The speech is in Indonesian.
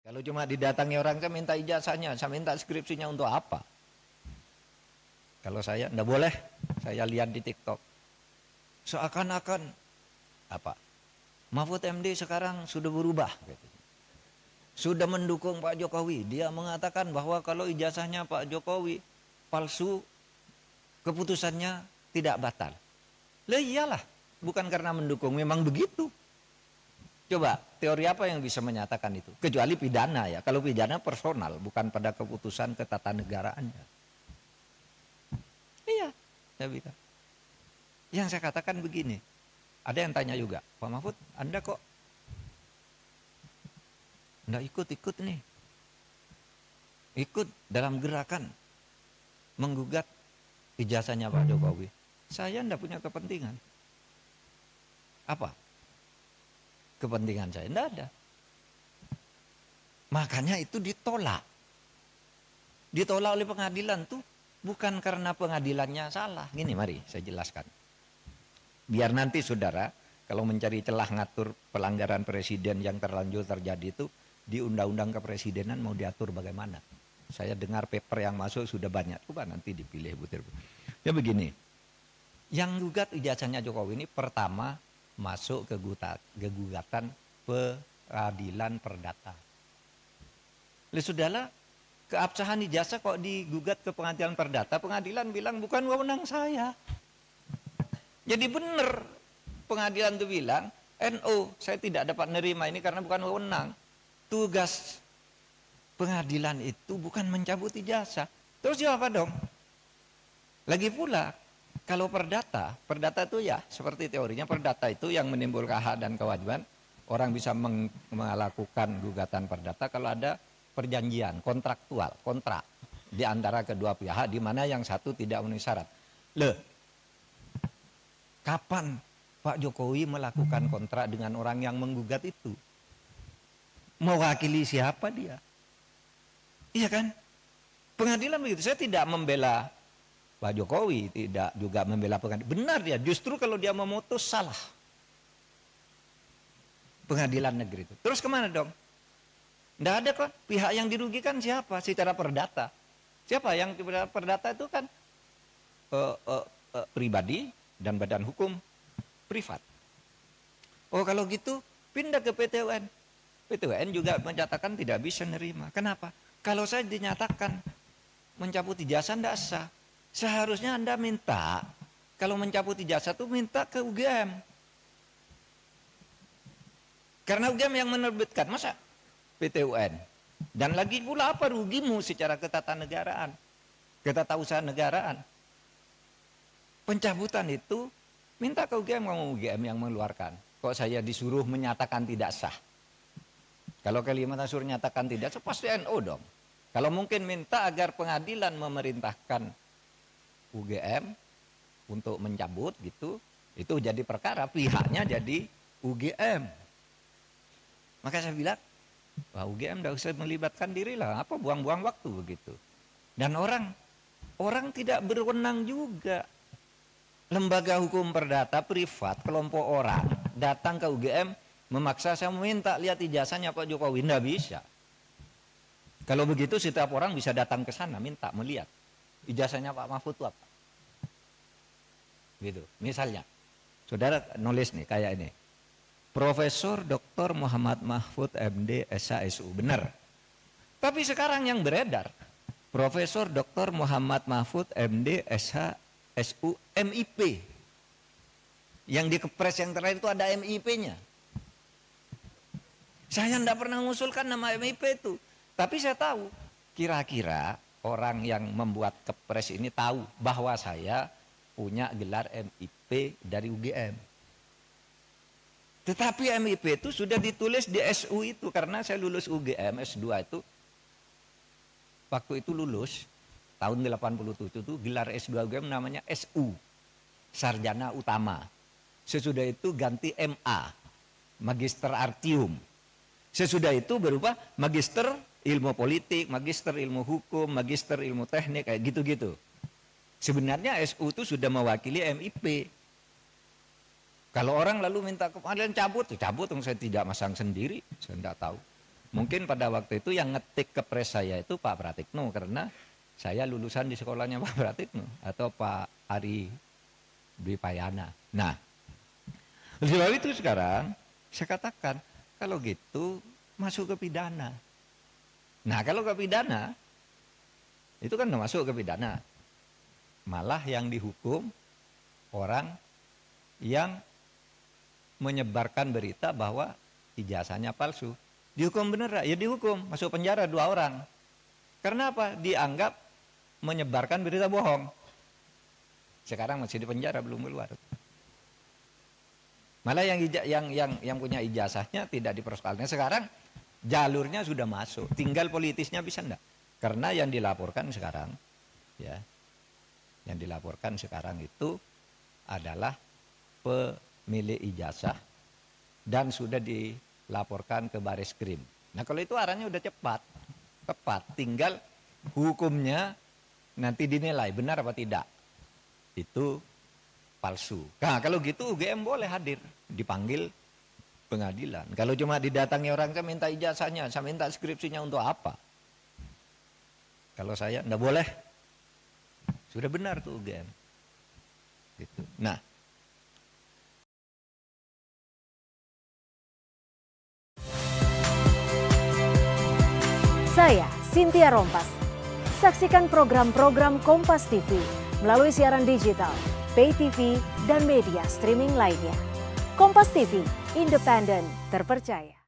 Kalau cuma didatangi orang, saya minta ijazahnya, saya minta skripsinya untuk apa? Kalau saya, enggak boleh. Saya lihat di TikTok. Seakan-akan, apa? Mahfud MD sekarang sudah berubah. Gitu. Sudah mendukung Pak Jokowi. Dia mengatakan bahwa kalau ijazahnya Pak Jokowi palsu, keputusannya tidak batal. Lah iyalah, bukan karena mendukung, memang begitu. Coba, teori apa yang bisa menyatakan itu? Kecuali pidana ya. Kalau pidana personal, bukan pada keputusan ketatanegaraan. Iya, saya bilang. Yang saya katakan begini, ada yang tanya juga, Pak Mahfud, Anda kok enggak ikut-ikut nih? Ikut dalam gerakan menggugat ijazahnya Pak Jokowi. Saya enggak punya kepentingan. Apa? Kepentingan saya enggak ada. Makanya itu ditolak. Ditolak oleh pengadilan tuh bukan karena pengadilannya salah. Gini, mari saya jelaskan. Biar nanti saudara, kalau mencari celah ngatur pelanggaran presiden yang terlanjur terjadi itu, di undang-undang kepresidenan mau diatur bagaimana. Saya dengar paper yang masuk sudah banyak. Coba nanti dipilih butir. Ya begini, yang gugat ijazahnya Jokowi ini pertama masuk ke gugatan peradilan perdata. Lalu sudahlah, keabsahan ijazah kok digugat ke pengadilan perdata, pengadilan bilang bukan wewenang saya. Jadi benar pengadilan itu bilang, NO saya tidak dapat nerima ini karena bukan wewenang. Tugas pengadilan itu bukan mencabut ijazah. Terus jawab apa dong? Lagi pula, kalau perdata itu ya seperti teorinya, perdata itu yang menimbulkan hak dan kewajiban. Orang bisa melakukan gugatan perdata kalau ada perjanjian kontraktual, kontrak di antara kedua pihak di mana yang satu tidak memenuhi syarat. Kapan Pak Jokowi melakukan kontrak dengan orang yang menggugat itu? Mewakili siapa dia? Iya kan? Pengadilan begitu. Saya tidak membela Pak Jokowi, tidak juga membela pengadilan. Benar dia, justru kalau dia memutus salah. Pengadilan negeri itu. Terus kemana dong? Tidak ada kok. Pihak yang dirugikan siapa? Secara perdata. Siapa yang perdata itu kan pribadi dan badan hukum privat. Oh kalau gitu pindah ke PT UN. PT UN juga menyatakan tidak bisa nerima. Kenapa? Kalau saya dinyatakan mencabut ijazah tidak sah. Seharusnya Anda minta, kalau mencabut ijazah itu minta ke UGM. Karena UGM yang menerbitkan, masa PT UN? Dan lagi pula apa rugimu secara ketatanegaraan, ketatausahaan negaraan? Pencabutan itu minta ke UGM, kamu UGM yang mengeluarkan. Kok saya disuruh menyatakan tidak sah? Kalau Kalimantan Sur nyatakan tidak sah, pasti NO dong. Kalau mungkin minta agar pengadilan memerintahkan UGM untuk mencabut gitu, itu jadi perkara, pihaknya jadi UGM. Maka saya bilang, wah UGM tidak usah melibatkan diri lah, apa buang-buang waktu begitu. Dan orang tidak berwenang juga. Lembaga hukum perdata privat, kelompok orang datang ke UGM memaksa saya meminta lihat ijazahnya Pak Jokowi, tidak bisa. Kalau begitu setiap orang bisa datang ke sana minta melihat ijazahnya Pak Mahfud itu apa. Gitu. Misalnya, saudara nulis nih kayak ini. Profesor Dr. Muhammad Mahfud MD SHSU, benar. Tapi sekarang yang beredar, Profesor Dr. Muhammad Mahfud MD SHSU MIP. Yang di kepres yang terakhir itu ada MIP-nya. Saya tidak pernah mengusulkan nama MIP itu. Tapi saya tahu, kira-kira orang yang membuat kepres ini tahu bahwa saya punya gelar MIP dari UGM. Tetapi MIP itu sudah ditulis di SU itu, karena saya lulus UGM S2 itu, waktu itu lulus, tahun 87 itu gelar S2 UGM namanya SU, Sarjana Utama. Sesudah itu ganti MA, Magister Artium. Sesudah itu berubah Magister Ilmu Politik, Magister Ilmu Hukum, Magister Ilmu Teknik, kayak gitu-gitu. Sebenarnya SU itu sudah mewakili MIP. Kalau orang lalu minta ke pengadilan cabut, cabut, saya tidak masang sendiri, saya tidak tahu. Mungkin pada waktu itu yang ngetik ke pres saya itu Pak Pratikno, karena saya lulusan di sekolahnya Pak Pratikno atau Pak Ari Dwi Payana. Nah, sebab itu sekarang saya katakan, kalau gitu masuk ke pidana. Nah, kalau ke pidana, itu kan masuk ke pidana. Malah yang dihukum orang yang menyebarkan berita bahwa ijazahnya palsu. Dihukum bener, ya dihukum, masuk penjara 2 orang. Karena apa? Dianggap menyebarkan berita bohong. Sekarang masih di penjara, belum keluar. Malah yang punya ijazahnya tidak dipersoalkan. Sekarang jalurnya sudah masuk, tinggal politisnya bisa enggak? Karena yang dilaporkan sekarang, ya, yang dilaporkan sekarang itu adalah pemilik ijazah dan sudah dilaporkan ke Baris Krim. Nah, kalau itu arahnya udah cepat, tepat, tinggal hukumnya nanti dinilai benar apa tidak. Itu palsu. Nah, kalau gitu UGM boleh hadir, dipanggil pengadilan. Kalau cuma didatangi orang, saya minta ijazahnya, saya minta skripsinya untuk apa? Kalau saya enggak boleh. Sudah benar tuh UGM. Gitu. Nah, saya Cynthia Rompas. Saksikan program-program Kompas TV melalui siaran digital, pay TV, dan media streaming lainnya. Kompas TV, independen, terpercaya.